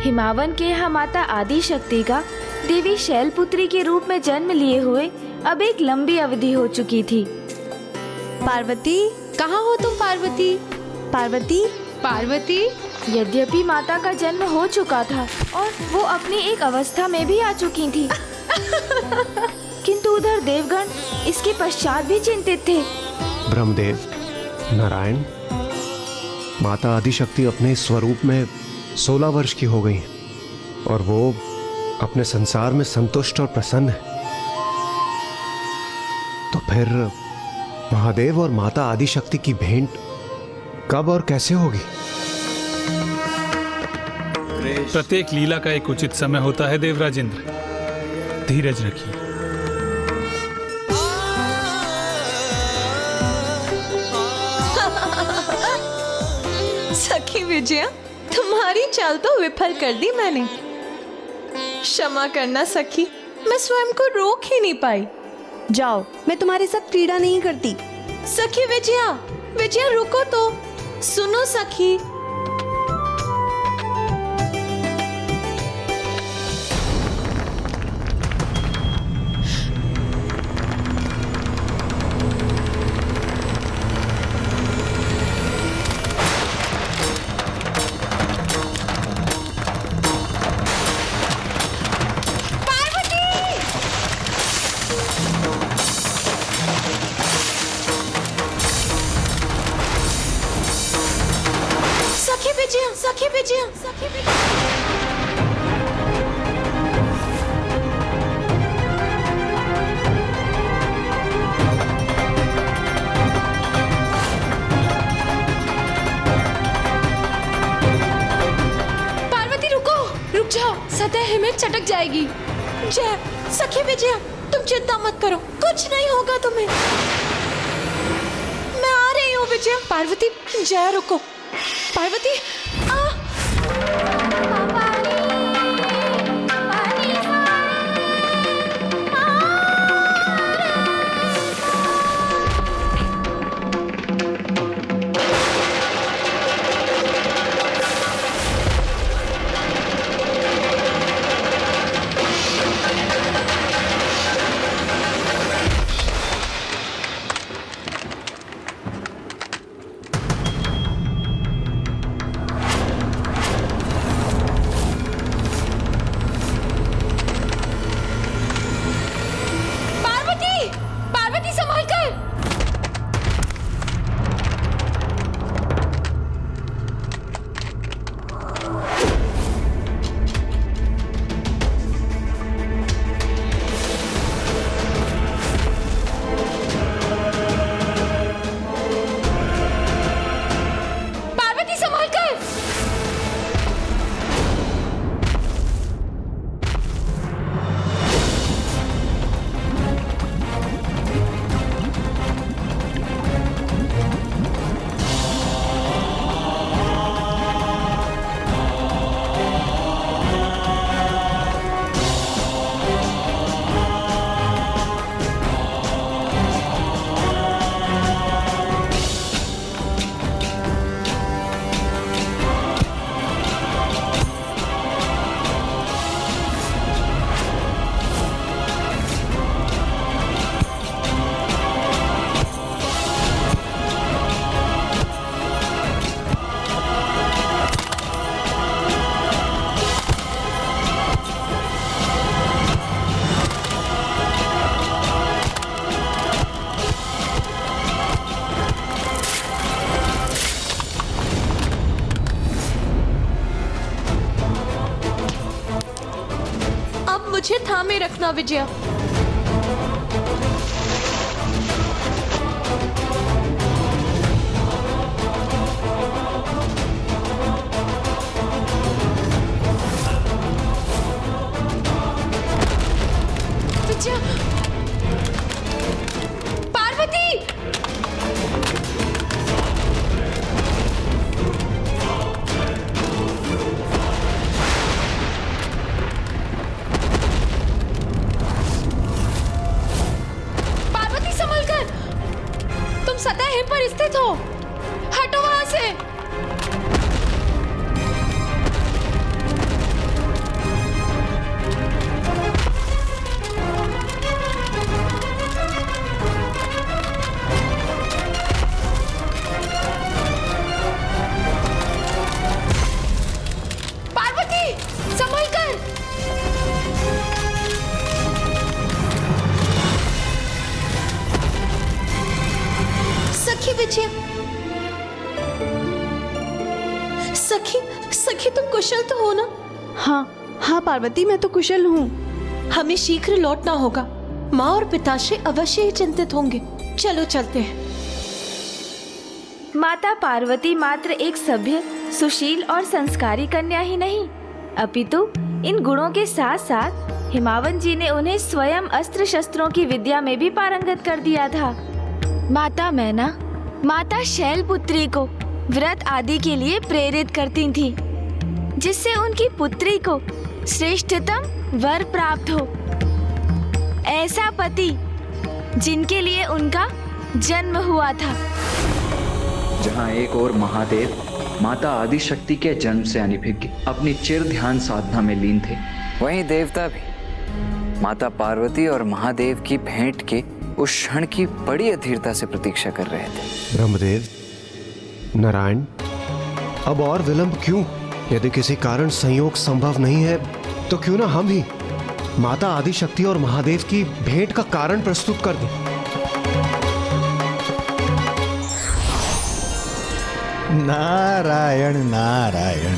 हिमावन के यहाँ माता आदि शक्ति का देवी शैलपुत्री के रूप में जन्म लिए हुए अब एक लंबी अवधि हो चुकी थी। पार्वती, कहाँ हो तुम पार्वती? पार्वती, पार्वती। यद्यपि माता का जन्म हो चुका था और वो अपनी एक अवस्था में भी आ चुकी थी, किंतु उधर देवगण इसके पश्चात भी चिंतित थे। ब्रह्मदेव, नारायण, माता आदिशक्ति अपने स्वरूप में 16 वर्ष की हो गई और वो अपने संसार में संतुष्ट और प्रसन्न है। तो फिर महादेव और माता आदिशक्ति की भेंट कब और कैसे होगी? प्रत्येक लीला का एक उचित समय होता है देवराजेंद्र, धीरज रखिए। सखी विजया, तुम्हारी चाल तो विफल कर दी मैंने। क्षमा करना सखी, मैं स्वयं को रोक ही नहीं पाई। जाओ, मैं तुम्हारे साथ क्रीड़ा नहीं करती। सखी विजया, विजया रुको तो, सुनो सखी। सखी विजया, सखी विजया। पार्वती रुको, रुक जाओ, सतह हिम्मत चटक जाएगी। जय, सखी विजया, तुम चिंता मत करो, कुछ नहीं होगा तुम्हें। मैं आ रही हूँ विजया। पार्वती, जय रुको। पार्वती, मुझे थामे रखना विजया। विजया, पार्वती, सखी तुम कुशल तो हो ना? हाँ हाँ पार्वती, मैं तो कुशल हूँ। हमें शीघ्र लौटना होगा। माँ और पिताश्री अवश्य ही चिंतित होंगे। चलो चलते हैं। माता पार्वती मात्र एक सभ्य, सुशील और संस्कारी कन्या ही नहीं, अपितु इन गुणों के साथ साथ हिमावन जी ने उन्हें स्वयं अस्त्र शस्त्रों की विद्या में भी पारंगत कर दिया था। माता मैना माता शैलपुत्री को व्रत आदि के लिए प्रेरित करती थी, जिससे उनकी पुत्री को श्रेष्ठतम वर प्राप्त हो। ऐसा पति जिनके लिए उनका जन्म हुआ था। जहाँ एक और महादेव माता आदिशक्ति के जन्म से अनभिज्ञ अपनी चिर ध्यान साधना में लीन थे, वहीं देवता भी माता पार्वती और महादेव की भेंट के उस क्षण की बड़ी अधीरता से प्रतीक्षा कर रहे थे। ब्रह्मदेव, नारायण, अब और विलंब क्यों? यदि किसी कारण संयोग संभव नहीं है तो क्यों ना हम ही माता आदिशक्ति और महादेव की भेंट का कारण प्रस्तुत कर दें। नारायण नारायण।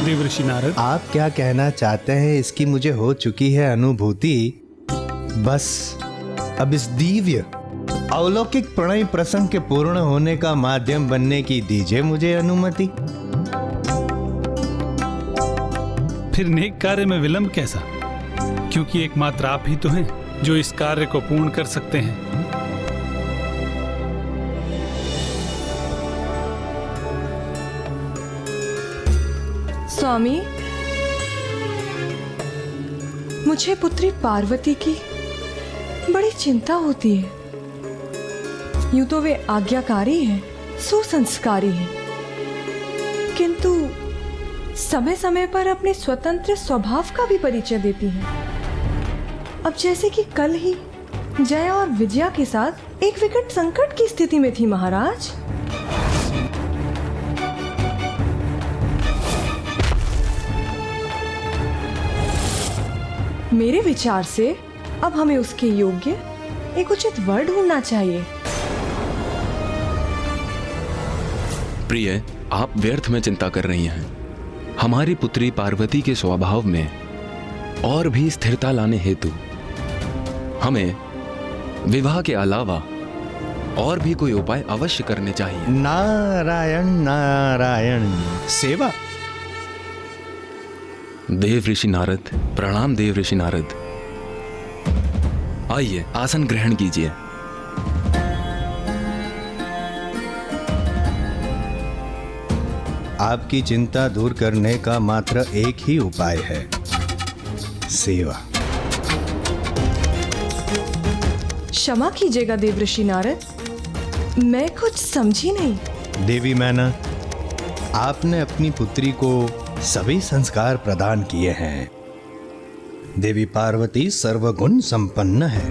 देवर्षि नारद, आप क्या कहना चाहते हैं इसकी मुझे हो चुकी है अनुभूति। बस अब इस दिव्य अलौकिक प्रणय प्रसंग के पूर्ण होने का माध्यम बनने की दीजिए मुझे अनुमति। फिर नेक कार्य में विलंब कैसा? क्योंकि एकमात्र आप ही तो हैं जो इस कार्य को पूर्ण कर सकते हैं। स्वामी, मुझे पुत्री पार्वती की बड़ी चिंता होती है। यूं तो वे आज्ञाकारी हैं, सुसंस्कारी हैं, किंतु समय समय पर अपने स्वतंत्र स्वभाव का भी परिचय देती हैं। अब जैसे कि कल ही जया और विजया के साथ एक विकट संकट की स्थिति में थी महाराज। मेरे विचार से अब हमें उसके योग्य एक उचित वर ढूंढना चाहिए। प्रिय, आप व्यर्थ में चिंता कर रही हैं। हमारी पुत्री पार्वती के स्वभाव में और भी स्थिरता लाने हेतु हमें विवाह के अलावा और भी कोई उपाय अवश्य करने चाहिए। नारायण नारायण। सेवा। देव ऋषि नारद, प्रणाम देव ऋषि नारद। आइए आसन ग्रहण कीजिए। आपकी चिंता दूर करने का मात्र एक ही उपाय है, सेवा। क्षमा कीजिएगा देवऋषि नारद, मैं कुछ समझी नहीं। देवी मैना, आपने अपनी पुत्री को सभी संस्कार प्रदान किए हैं। देवी पार्वती सर्वगुण संपन्न है,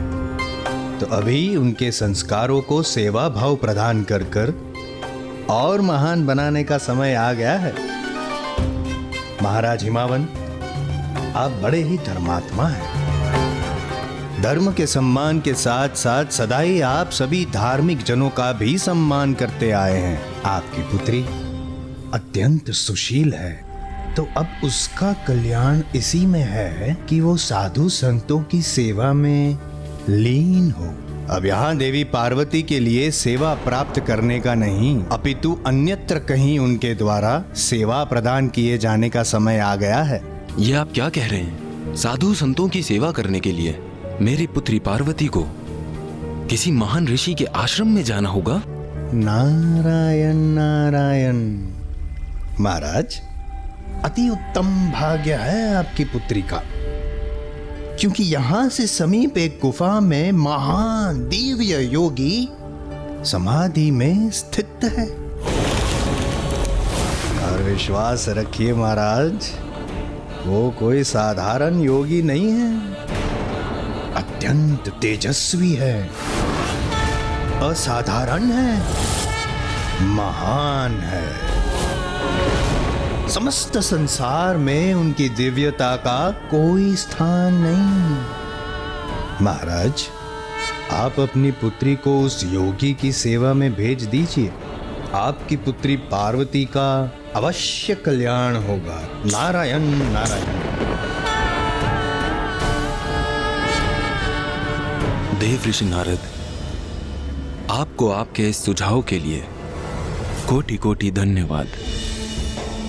तो अभी उनके संस्कारों को सेवा भाव प्रदान कर कर और महान बनाने का समय आ गया है। महाराज हिमावन, आप बड़े ही धर्मात्मा हैं। धर्म के सम्मान के साथ साथ सदा ही आप सभी धार्मिक जनों का भी सम्मान करते आए हैं। आपकी पुत्री अत्यंत सुशील है, तो अब उसका कल्याण इसी में है कि वो साधु संतों की सेवा में लीन हो। अब यहाँ देवी पार्वती के लिए सेवा प्राप्त करने का नहीं, अपितु अन्यत्र कहीं उनके द्वारा सेवा प्रदान किए जाने का समय आ गया है। ये आप क्या कह रहे हैं? साधु संतों की सेवा करने के लिए मेरी पुत्री पार्वती को किसी महान ऋषि के आश्रम में जाना होगा? नारायण नारायण। महाराज, अति उत्तम भाग्य है आपकी पुत्री का, क्योंकि यहां से समीप एक गुफा में महान दिव्य योगी समाधि में स्थित है। और विश्वास रखिए महाराज, वो कोई साधारण योगी नहीं है, अत्यंत तेजस्वी है, असाधारण है, महान है। समस्त संसार में उनकी दिव्यता का कोई स्थान नहीं। महाराज, आप अपनी पुत्री को उस योगी की सेवा में भेज दीजिए। आपकी पुत्री पार्वती का अवश्य कल्याण होगा। नारायण नारायण। देव ऋषि नारद, आपको आपके इस सुझाव के लिए कोटि कोटि धन्यवाद।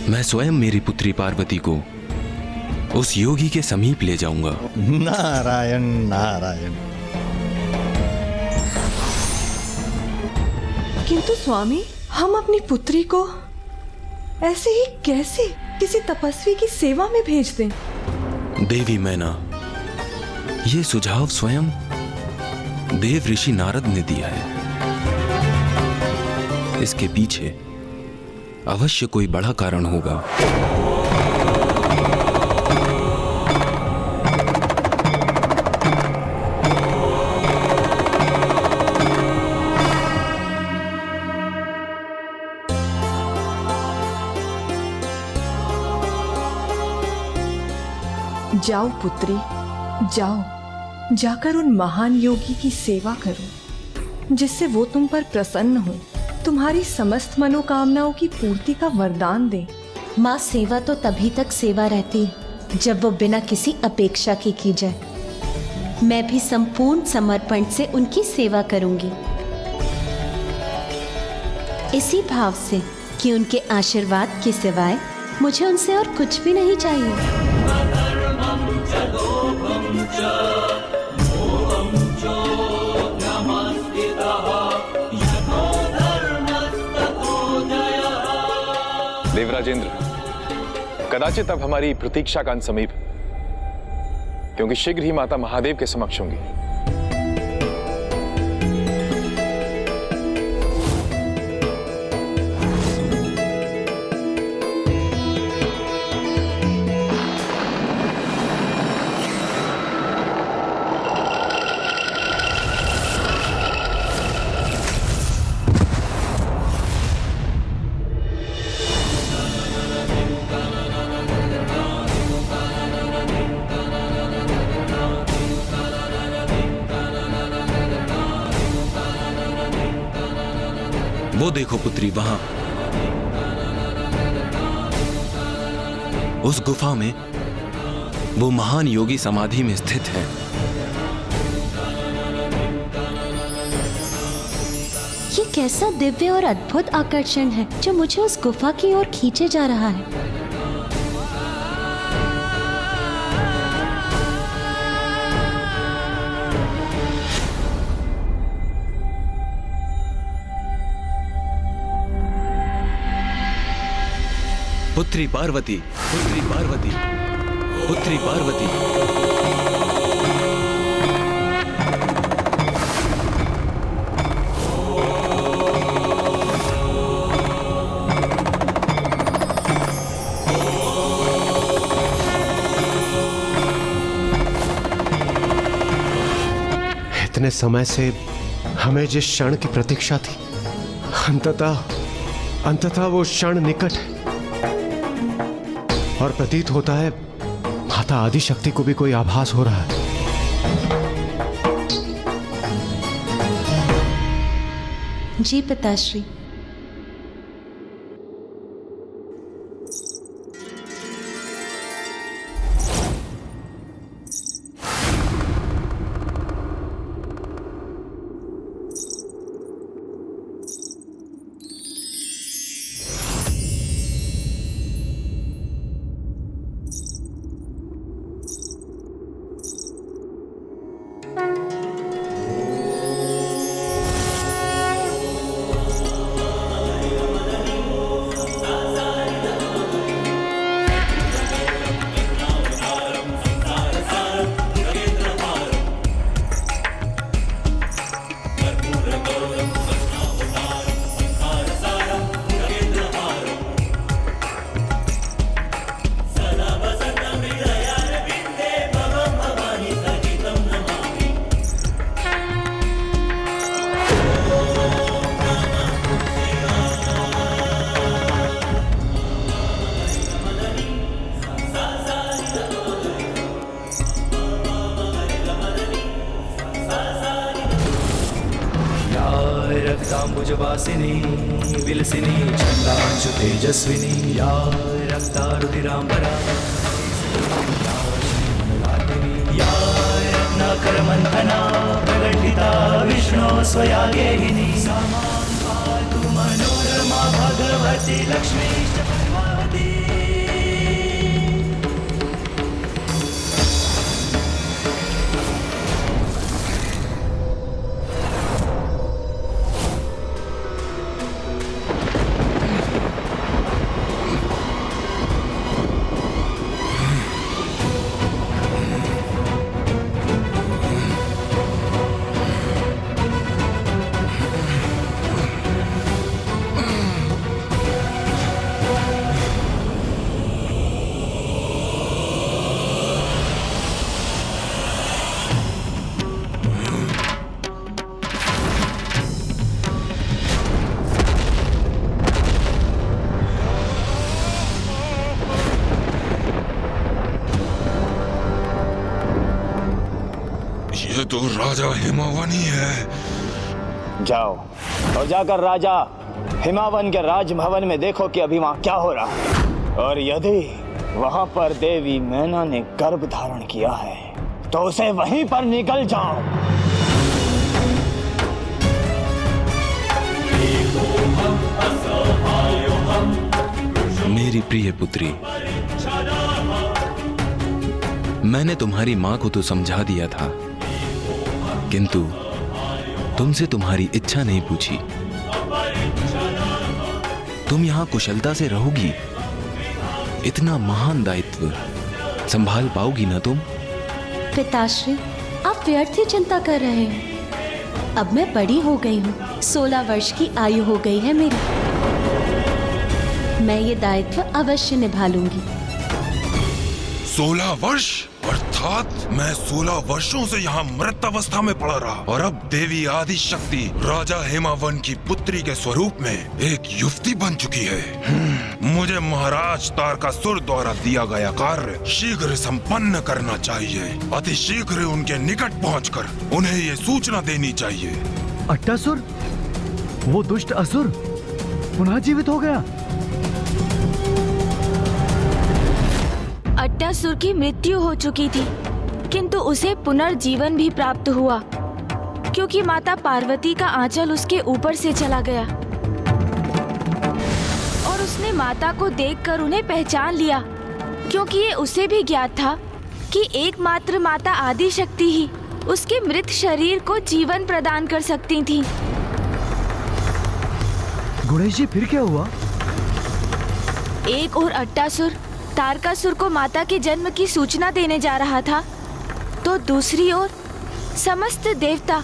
मैं स्वयं मेरी पुत्री पार्वती को उस योगी के समीप ले जाऊंगा। नारायण नारायण। किंतु स्वामी, हम अपनी पुत्री को ऐसे ही कैसे किसी तपस्वी की सेवा में भेज दें? देवी मैना, ये सुझाव स्वयं देव ऋषि नारद ने दिया है। इसके पीछे अवश्य कोई बड़ा कारण होगा। जाओ पुत्री, जाओ, जाकर उन महान योगी की सेवा करो, जिससे वो तुम पर प्रसन्न हो, तुम्हारी समस्त मनोकामनाओं की पूर्ति का वरदान दे। माँ, सेवा तो तभी तक सेवा रहती है जब वो बिना किसी अपेक्षा के की जाए। मैं भी संपूर्ण समर्पण से उनकी सेवा करूंगी, इसी भाव से कि उनके आशीर्वाद के सिवाय मुझे उनसे और कुछ भी नहीं चाहिए। देवराजेंद्र, कदाचित अब हमारी प्रतीक्षा का अंत समीप, क्योंकि शीघ्र ही माता महादेव के समक्ष होंगी। वो देखो पुत्री, वहां उस गुफा में वो महान योगी समाधि में स्थित है। ये कैसा दिव्य और अद्भुत आकर्षण है जो मुझे उस गुफा की ओर खींचे जा रहा है। पुत्री पार्वती, पुत्री पार्वती, पुत्री पार्वती। इतने समय से हमें जिस क्षण की प्रतीक्षा थी, अंततः वो क्षण निकट है। और प्रतीत होता है माता आदिशक्ति को भी कोई आभास हो रहा है। जी पिताश्री। रक्ताम्बुजवासिनी विलसिनी छन्दांशु तेजस्विनी या रक्तारुधिराम्बरा या रत्नाकरमन्थना प्रगटिता विष्णो स्वया गेहिनी सा मां पातु मनोरमा भगवती लक्ष्मी च पद्मावती। ये तो राजा हिमावनी है। जाओ और जाकर राजा हिमावन के राजभवन में देखो कि अभी वहां क्या हो रहा है, और यदि वहां पर देवी मैना ने गर्भ धारण किया है तो उसे वहीं पर निकल जाओ। मेरी प्रिय पुत्री, मैंने तुम्हारी मां को तो समझा दिया था, किंतु तुमसे तुम्हारी इच्छा नहीं पूछी। तुम यहां कुशलता से रहोगी? इतना महान दायित्व संभाल पाओगी ना तुम? पिताश्री, आप व्यर्थ ही चिंता कर रहे हैं। अब मैं बड़ी हो गई हूँ, 16 वर्ष की आयु हो गई है मेरी। मैं ये दायित्व अवश्य निभा लूंगी। 16 वर्ष? अर्थात मैं 16 वर्षों से यहाँ मृत अवस्था में पड़ा रहा, और अब देवी आदि शक्ति राजा हिमावन की पुत्री के स्वरूप में एक युवती बन चुकी है। मुझे महाराज तारकासुर द्वारा दिया गया कार्य शीघ्र संपन्न करना चाहिए। अति शीघ्र उनके निकट पहुंचकर उन्हें ये सूचना देनी चाहिए। अट्टासुर, वो दुष्ट असुर पुनः जीवित हो गया। अट्टासुर की मृत्यु हो चुकी थी, किंतु उसे पुनर्जीवन भी प्राप्त हुआ, क्योंकि माता पार्वती का आंचल उसके ऊपर से चला गया और उसने माता को देखकर उन्हें पहचान लिया, क्योंकि ये उसे भी ज्ञात था कि एकमात्र माता आदि शक्ति ही उसके मृत शरीर को जीवन प्रदान कर सकती थी। गुणेश जी, फिर क्या हुआ? एक और अट्टासुर तारकासुर को माता के जन्म की सूचना देने जा रहा था, तो दूसरी ओर समस्त देवता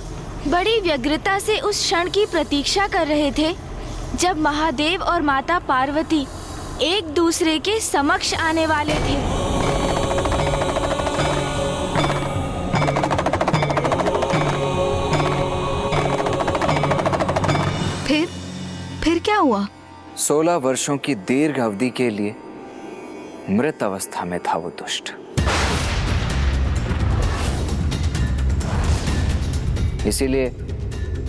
बड़ी व्यग्रता से उस क्षण की प्रतीक्षा कर रहे थे जब महादेव और माता पार्वती एक दूसरे के समक्ष आने वाले थे। फिर क्या हुआ? 16 वर्षों की दीर्घ अवधि के लिए मृत अवस्था में था वो दुष्ट। इसीलिए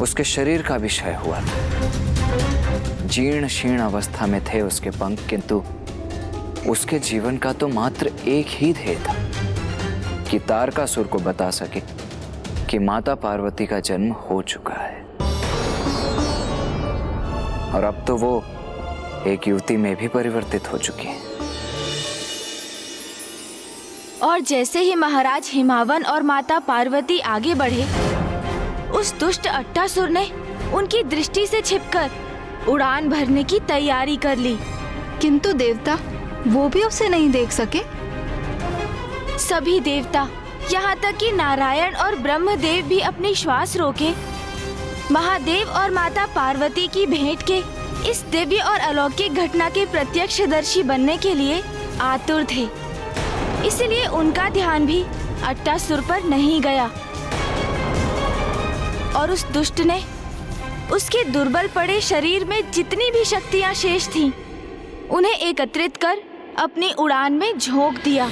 उसके शरीर का भी क्षय हुआ था। जीर्ण शीर्ण अवस्था में थे उसके पंख, किंतु उसके जीवन का तो मात्र एक ही ध्येय था कि तारकासुर को बता सके कि माता पार्वती का जन्म हो चुका है, और अब तो वो एक युवती में भी परिवर्तित हो चुकी है। और जैसे ही महाराज हिमावन और माता पार्वती आगे बढ़े, उस दुष्ट अट्टासुर ने उनकी दृष्टि से छिपकर उड़ान भरने की तैयारी कर ली। किंतु देवता वो भी उसे नहीं देख सके। सभी देवता, यहाँ तक कि नारायण और ब्रह्मदेव भी अपनी श्वास रोके महादेव और माता पार्वती की भेंट के इस दिव्य और अलौकिक घटना के प्रत्यक्षदर्शी बनने के लिए आतुर थे। इसलिए उनका ध्यान भी अट्टासुर पर नहीं गया, और उस दुष्ट ने उसके दुर्बल पड़े शरीर में जितनी भी शक्तियां शेष थीं, उन्हें एकत्रित कर अपनी उड़ान में झोंक दिया।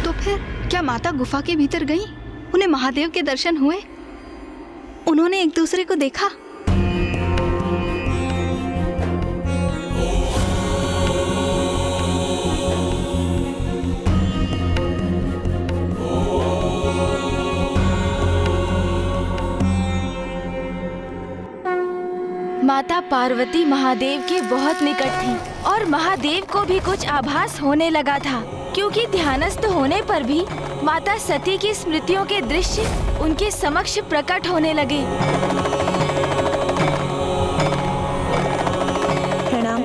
तो फिर क्या माता गुफा के भीतर गई? उन्हें महादेव के दर्शन हुए? उन्होंने एक दूसरे को देखा? माता पार्वती महादेव के बहुत निकट थी और महादेव को भी कुछ आभास होने लगा था, क्योंकि ध्यानस्थ होने पर भी माता सती की स्मृतियों के दृश्य उनके समक्ष प्रकट होने लगे। प्रणाम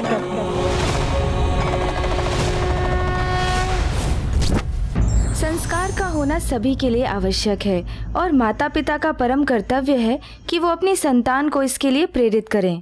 संस्कार का होना सभी के लिए आवश्यक है और माता पिता का परम कर्तव्य है कि वो अपनी संतान को इसके लिए प्रेरित करें।